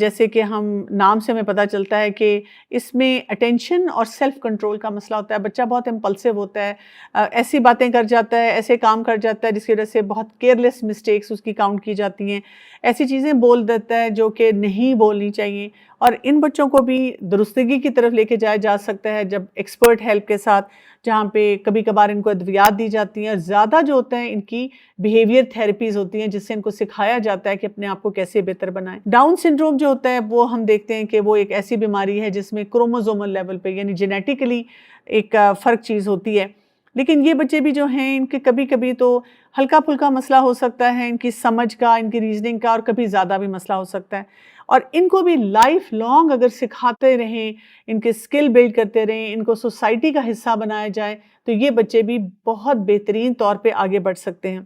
جیسے کہ ہم نام سے ہمیں پتہ چلتا ہے کہ اس میں اٹینشن اور سیلف کنٹرول کا مسئلہ ہوتا ہے. بچہ بہت امپلسو ہوتا ہے، ایسی باتیں کر جاتا ہے، ایسے کام کر جاتا ہے جس کی وجہ سے بہت کیئرلیس مسٹیکس اس کی کاؤنٹ کی جاتی ہیں، ایسی چیزیں بول دیتا ہے جو کہ نہیں بولنی چاہیے. اور ان بچوں کو بھی درستگی کی طرف لے کے جایا جا سکتا ہے جب ایکسپرٹ ہیلپ کے ساتھ، جہاں پہ کبھی کبھار ان کو ادویات دی جاتی ہیں، اور زیادہ جو ہوتا ہے ان کی بیہیویئر تھیراپیز ہوتی ہیں جس سے ان کو سکھایا جاتا ہے کہ اپنے آپ کو کیسے بہتر بنائیں. ڈاؤن سنڈروم جو ہوتا ہے وہ ہم دیکھتے ہیں کہ وہ ایک ایسی بیماری ہے جس میں کروموزومل لیول پہ یعنی جینیٹیکلی ایک فرق چیز ہوتی ہے. لیکن یہ بچے بھی جو ہیں ان کے کبھی کبھی تو ہلکا پھلکا مسئلہ ہو سکتا ہے، ان کی سمجھ کا، ان کی ریزننگ کا، اور کبھی زیادہ بھی مسئلہ ہو سکتا ہے. اور ان کو بھی لائف لانگ اگر سکھاتے رہیں، ان کے سکل بلڈ کرتے رہیں، ان کو سوسائٹی کا حصہ بنایا جائے تو یہ بچے بھی بہت بہترین طور پہ آگے بڑھ سکتے ہیں.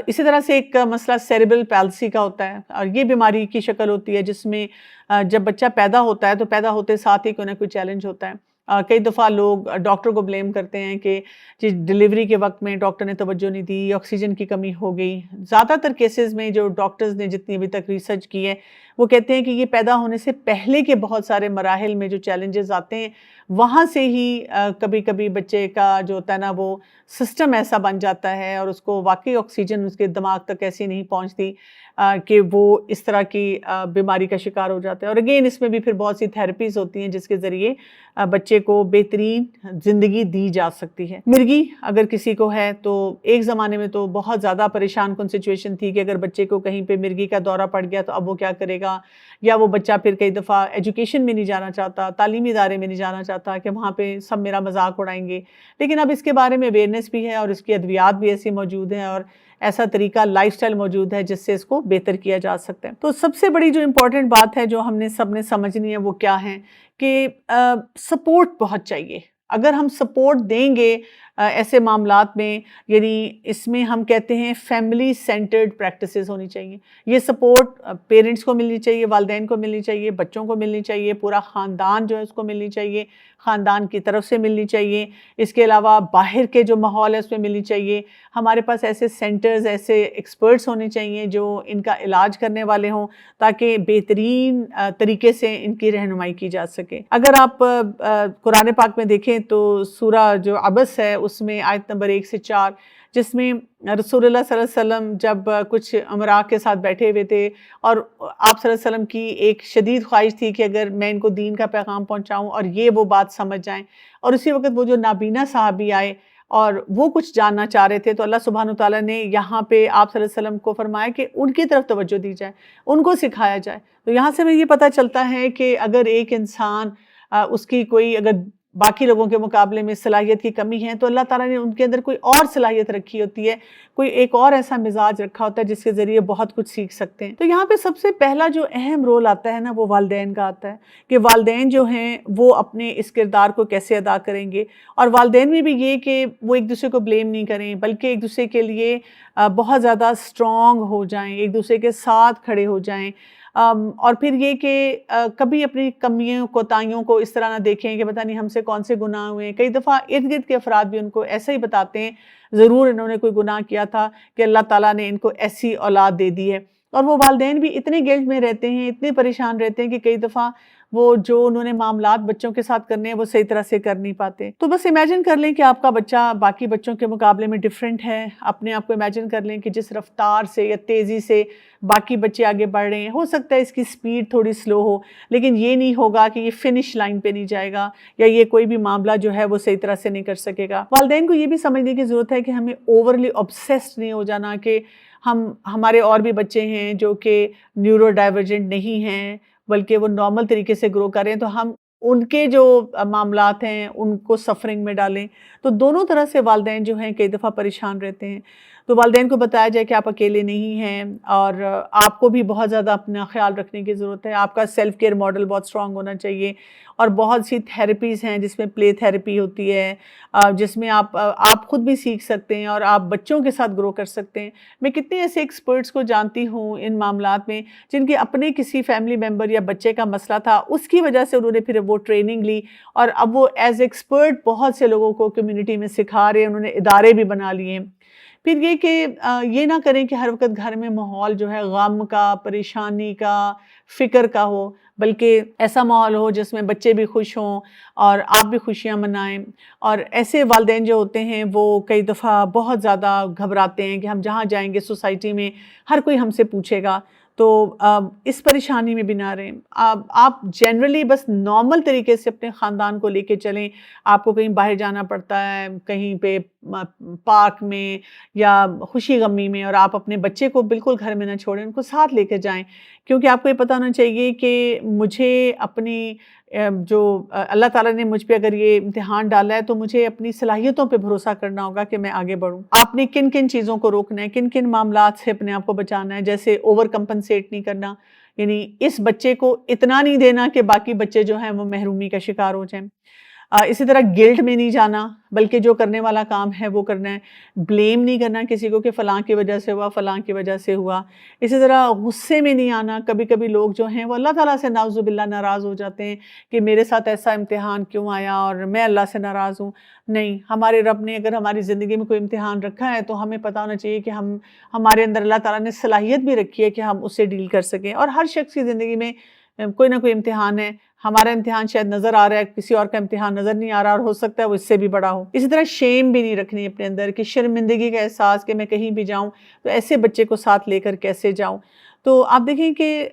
اسی طرح سے ایک مسئلہ سیریبرل پیلسی کا ہوتا ہے، اور یہ بیماری کی شکل ہوتی ہے جس میں جب بچہ پیدا ہوتا ہے تو پیدا ہوتے ساتھ ہی کوئی نہ کوئی چیلنج ہوتا ہے. کئی دفعہ لوگ ڈاکٹر کو بلیم کرتے ہیں کہ جی ڈلیوری کے وقت میں ڈاکٹر نے توجہ نہیں دی، آکسیجن کی کمی ہو گئی. زیادہ تر کیسز میں جو ڈاکٹرز نے جتنی ابھی تک ریسرچ کی ہے وہ کہتے ہیں کہ یہ پیدا ہونے سے پہلے کے بہت سارے مراحل میں جو چیلنجز آتے ہیں وہاں سے ہی کبھی کبھی بچے کا جو ہوتا ہے نا وہ سسٹم ایسا بن جاتا ہے، اور اس کو واقعی آکسیجن اس کے دماغ تک ایسی نہیں پہنچتی کہ وہ اس طرح کی بیماری کا شکار ہو جاتا ہے. اور اگین اس میں بھی پھر بہت سی تھیراپیز ہوتی ہیں جس کے ذریعے بچے کو بہترین زندگی دی جا سکتی ہے. مرگی اگر کسی کو ہے تو ایک زمانے میں تو بہت زیادہ پریشان کن سچویشن تھی کہ اگر بچے کو کہیں پہ مرگی کا دورہ پڑ گیا تو اب وہ کیا کرے گا، یا وہ بچہ پھر کئی دفعہ ایجوکیشن میں نہیں جانا چاہتا، تعلیمی ادارے میں نہیں جانا چاہتا کہ وہاں پہ سب میرا مذاق اڑائیں گے. لیکن اب اس کے بارے میں اویئرنیس بھی ہے، اور اس کی ادویات بھی ایسی موجود ہیں، اور ایسا طریقہ لائف سٹائل موجود ہے جس سے اس کو بہتر کیا جا سکتا ہے. تو سب سے بڑی جو امپورٹنٹ بات ہے جو ہم نے سب نے سمجھنی ہے وہ کیا ہے کہ سپورٹ بہت چاہیے. اگر ہم سپورٹ دیں گے ایسے معاملات میں، یعنی اس میں ہم کہتے ہیں فیملی سینٹرڈ پریکٹسز ہونی چاہیے. یہ سپورٹ پیرنٹس کو ملنی چاہیے، والدین کو ملنی چاہیے، بچوں کو ملنی چاہیے، پورا خاندان جو ہے اس کو ملنی چاہیے، خاندان کی طرف سے ملنی چاہیے. اس کے علاوہ باہر کے جو ماحول ہے اس میں ملنی چاہیے. ہمارے پاس ایسے سینٹرز، ایسے ایکسپرٹس ہونے چاہیے جو ان کا علاج کرنے والے ہوں تاکہ بہترین طریقے سے ان کی رہنمائی کی جا سکے. اگر آپ قرآن پاک میں دیکھیں تو سورہ جو عبس ہے اس میں آیت نمبر 1 سے 4 جس میں رسول اللہ صلی اللہ علیہ وسلم جب کچھ امراء کے ساتھ بیٹھے ہوئے تھے، اور آپ صلی اللہ علیہ وسلم کی ایک شدید خواہش تھی کہ اگر میں ان کو دین کا پیغام پہنچاؤں اور یہ وہ بات سمجھ جائیں، اور اسی وقت وہ جو نابینا صحابی آئے اور وہ کچھ جاننا چاہ رہے تھے، تو اللہ سبحانہ وتعالیٰ نے یہاں پہ آپ صلی اللہ علیہ وسلم کو فرمایا کہ ان کی طرف توجہ دی جائے، ان کو سکھایا جائے. تو یہاں سے ہمیں یہ پتہ چلتا ہے کہ اگر ایک انسان اس کی کوئی اگر باقی لوگوں کے مقابلے میں صلاحیت کی کمی ہے تو اللہ تعالیٰ نے ان کے اندر کوئی اور صلاحیت رکھی ہوتی ہے، کوئی ایک اور ایسا مزاج رکھا ہوتا ہے جس کے ذریعے بہت کچھ سیکھ سکتے ہیں. تو یہاں پہ سب سے پہلا جو اہم رول آتا ہے نا وہ والدین کا آتا ہے کہ والدین جو ہیں وہ اپنے اس کردار کو کیسے ادا کریں گے. اور والدین میں بھی یہ کہ وہ ایک دوسرے کو بلیم نہیں کریں بلکہ ایک دوسرے کے لیے بہت زیادہ اسٹرانگ ہو جائیں، ایک دوسرے کے ساتھ کھڑے ہو جائیں. اور پھر یہ کہ کبھی اپنی کمیوں کوتاہیوں کو اس طرح نہ دیکھیں کہ پتہ نہیں ہم سے کون سے گناہ ہوئے ہیں. کئی دفعہ ارد گرد کے افراد بھی ان کو ایسا ہی بتاتے ہیں ضرور انہوں نے کوئی گناہ کیا تھا کہ اللہ تعالیٰ نے ان کو ایسی اولاد دے دی ہے. اور وہ والدین بھی اتنے گلٹ میں رہتے ہیں، اتنے پریشان رہتے ہیں کہ کئی دفعہ وہ جو انہوں نے معاملات بچوں کے ساتھ کرنے ہیں وہ صحیح طرح سے کر نہیں پاتے. تو بس امیجن کر لیں کہ آپ کا بچہ باقی بچوں کے مقابلے میں ڈیفرنٹ ہے. اپنے آپ کو امیجن کر لیں کہ جس رفتار سے یا تیزی سے باقی بچے آگے بڑھ رہے ہیں، ہو سکتا ہے اس کی سپیڈ تھوڑی سلو ہو، لیکن یہ نہیں ہوگا کہ یہ فنش لائن پہ نہیں جائے گا یا یہ کوئی بھی معاملہ جو ہے وہ صحیح طرح سے نہیں کر سکے گا. والدین کو یہ بھی سمجھنے کی ضرورت ہے کہ ہمیں اوورلی obsessed نہیں ہو جانا کہ ہمارے اور بھی بچے ہیں جو کہ نیورو ڈائیورجنٹ نہیں ہیں بلکہ وہ نارمل طریقے سے گرو کر رہے ہیں، تو ہم ان کے جو معاملات ہیں ان کو سفرنگ میں ڈالیں. تو دونوں طرح سے والدین جو ہیں کئی دفعہ پریشان رہتے ہیں. تو والدین کو بتایا جائے کہ آپ اکیلے نہیں ہیں اور آپ کو بھی بہت زیادہ اپنا خیال رکھنے کی ضرورت ہے. آپ کا سیلف کیئر ماڈل بہت اسٹرانگ ہونا چاہیے، اور بہت سی تھیراپیز ہیں جس میں پلے تھیراپی ہوتی ہے، جس میں آپ خود بھی سیکھ سکتے ہیں اور آپ بچوں کے ساتھ گرو کر سکتے ہیں. میں کتنے ایسے ایکسپرٹس کو جانتی ہوں ان معاملات میں جن کے اپنے کسی فیملی ممبر یا بچے کا مسئلہ تھا، اس کی وجہ سے انہوں نے پھر وہ ٹریننگ لی اور اب وہ ایز ایکسپرٹ بہت سے لوگوں کو کمیونٹی میں سکھا رہے ہیں. انہوں نے ادارے بھی بنا لیے ہیں. پھر یہ کہ یہ نہ کریں کہ ہر وقت گھر میں ماحول جو ہے غم کا، پریشانی کا، فکر کا ہو، بلکہ ایسا ماحول ہو جس میں بچے بھی خوش ہوں اور آپ بھی خوشیاں منائیں۔ اور ایسے والدین جو ہوتے ہیں وہ کئی دفعہ بہت زیادہ گھبراتے ہیں کہ ہم جہاں جائیں گے سوسائٹی میں ہر کوئی ہم سے پوچھے گا، تو اس پریشانی میں بھی نہ رہیں۔ آپ جنرلی بس نارمل طریقے سے اپنے خاندان کو لے کے چلیں۔ آپ کو کہیں باہر جانا پڑتا ہے، کہیں پہ پارک میں یا خوشی غمی میں، اور آپ اپنے بچے کو بالکل گھر میں نہ چھوڑیں، ان کو ساتھ لے کے جائیں، کیونکہ آپ کو یہ پتہ ہونا چاہیے کہ مجھے اپنی جو اللہ تعالیٰ نے مجھ پہ اگر یہ امتحان ڈالا ہے تو مجھے اپنی صلاحیتوں پہ بھروسہ کرنا ہوگا کہ میں آگے بڑھوں۔ آپ نے کن کن چیزوں کو روکنا ہے، کن کن معاملات سے اپنے آپ کو بچانا ہے، جیسے اوور کمپنسیٹ نہیں کرنا، یعنی اس بچے کو اتنا نہیں دینا کہ باقی بچے جو ہیں وہ محرومی کا شکار ہو جائیں۔ اسی طرح گلٹ میں نہیں جانا، بلکہ جو کرنے والا کام ہے وہ کرنا ہے۔ بلیم نہیں کرنا کسی کو کہ فلاں کی وجہ سے ہوا، فلاں کی وجہ سے ہوا۔ اسی طرح غصے میں نہیں آنا۔ کبھی کبھی لوگ جو ہیں وہ اللہ تعالیٰ سے نعوذ باللہ ناراض ہو جاتے ہیں کہ میرے ساتھ ایسا امتحان کیوں آیا اور میں اللہ سے ناراض ہوں۔ نہیں، ہمارے رب نے اگر ہماری زندگی میں کوئی امتحان رکھا ہے تو ہمیں پتہ ہونا چاہیے کہ ہمارے اندر اللہ تعالیٰ نے صلاحیت بھی رکھی ہے کہ ہم اس سے ڈیل کر سکیں۔ اور ہر شخص کی زندگی میں کوئی نہ کوئی امتحان ہے۔ ہمارا امتحان شاید نظر آ رہا ہے، کسی اور کا امتحان نظر نہیں آ رہا، اور ہو سکتا ہے وہ اس سے بھی بڑا ہو۔ اسی طرح شیم بھی نہیں رکھنی اپنے اندر کہ شرمندگی کا احساس کہ میں کہیں بھی جاؤں تو ایسے بچے کو ساتھ لے کر کیسے جاؤں۔ تو آپ دیکھیں کہ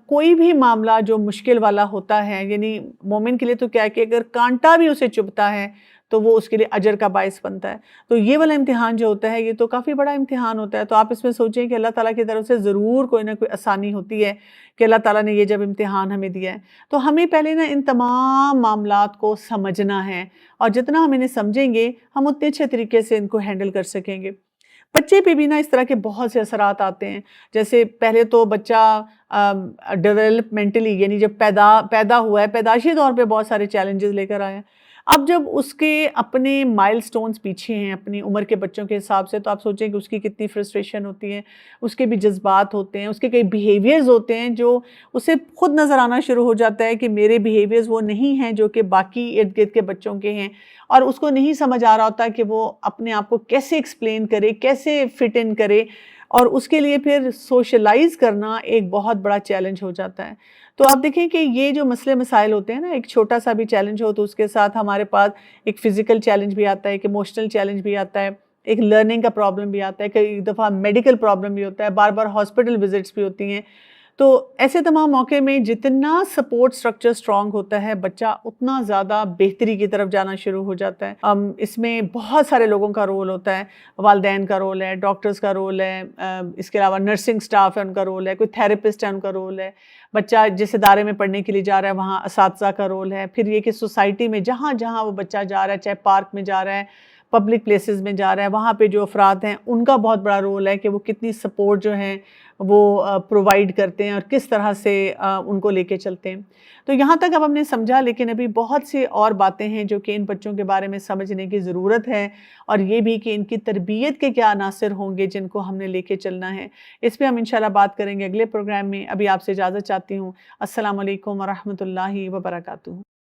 کوئی بھی معاملہ جو مشکل والا ہوتا ہے، یعنی مومن کے لیے تو کیا ہے کہ اگر کانٹا بھی اسے چبھتا ہے تو وہ اس کے لیے اجر کا باعث بنتا ہے۔ تو یہ والا امتحان جو ہوتا ہے یہ تو کافی بڑا امتحان ہوتا ہے، تو آپ اس میں سوچیں کہ اللہ تعالیٰ کی طرف سے ضرور کوئی نہ کوئی آسانی ہوتی ہے کہ اللہ تعالیٰ نے یہ جب امتحان ہمیں دیا ہے تو ہمیں پہلے نا ان تمام معاملات کو سمجھنا ہے، اور جتنا ہم انہیں سمجھیں گے ہم اتنے اچھے طریقے سے ان کو ہینڈل کر سکیں گے۔ بچے پہ بھی نا اس طرح کے بہت سے اثرات آتے ہیں، جیسے پہلے تو بچہ ڈیولپمنٹلی یعنی جب پیدا ہوا ہے، پیدائشی طور پہ بہت سارے چیلنجز لے کر آیا ہے۔ اب جب اس کے اپنے مائل سٹونز پیچھے ہیں اپنی عمر کے بچوں کے حساب سے، تو آپ سوچیں کہ اس کی کتنی فرسٹریشن ہوتی ہے، اس کے بھی جذبات ہوتے ہیں، اس کے کئی بیہیویئرز ہوتے ہیں جو اسے خود نظر آنا شروع ہو جاتا ہے کہ میرے بیہیویئرز وہ نہیں ہیں جو کہ باقی ارد گرد کے بچوں کے ہیں، اور اس کو نہیں سمجھ آ رہا ہوتا کہ وہ اپنے آپ کو کیسے ایکسپلین کرے، کیسے فٹ ان کرے، اور اس کے لیے پھر سوشلائز کرنا ایک بہت بڑا چیلنج ہو جاتا ہے۔ تو آپ دیکھیں کہ یہ جو مسئلے مسائل ہوتے ہیں نا، ایک چھوٹا سا بھی چیلنج ہو تو اس کے ساتھ ہمارے پاس ایک فزیکل چیلنج بھی آتا ہے، ایک ایموشنل چیلنج بھی آتا ہے، ایک لرننگ کا پرابلم بھی آتا ہے، کئی دفعہ میڈیکل پرابلم بھی ہوتا ہے، بار بار ہاسپٹل وزٹس بھی ہوتی ہیں۔ تو ایسے تمام موقع میں جتنا سپورٹ سٹرکچر سٹرونگ ہوتا ہے، بچہ اتنا زیادہ بہتری کی طرف جانا شروع ہو جاتا ہے۔ اس میں بہت سارے لوگوں کا رول ہوتا ہے، والدین کا رول ہے، ڈاکٹرز کا رول ہے، اس کے علاوہ نرسنگ سٹاف ہے ان کا رول ہے، کوئی تھیراپسٹ ہے ان کا رول ہے، بچہ جس ادارے میں پڑھنے کے لیے جا رہا ہے وہاں اساتذہ کا رول ہے، پھر یہ کہ سوسائٹی میں جہاں جہاں وہ بچہ جا رہا ہے، چاہے پارک میں جا رہا ہے، پبلک پلیسز میں جا رہا ہے، وہاں پہ جو افراد ہیں ان کا بہت بڑا رول ہے کہ وہ کتنی سپورٹ جو ہیں وہ پرووائڈ کرتے ہیں اور کس طرح سے ان کو لے کے چلتے ہیں۔ تو یہاں تک اب ہم نے سمجھا، لیکن ابھی بہت سی اور باتیں ہیں جو کہ ان بچوں کے بارے میں سمجھنے کی ضرورت ہے، اور یہ بھی کہ ان کی تربیت کے کیا عناصر ہوں گے جن کو ہم نے لے کے چلنا ہے۔ اس پہ ہم انشاءاللہ بات کریں گے اگلے پروگرام میں۔ ابھی آپ سے اجازت چاہتی ہوں۔ السلام علیکم ورحمۃ اللہ وبرکاتہ۔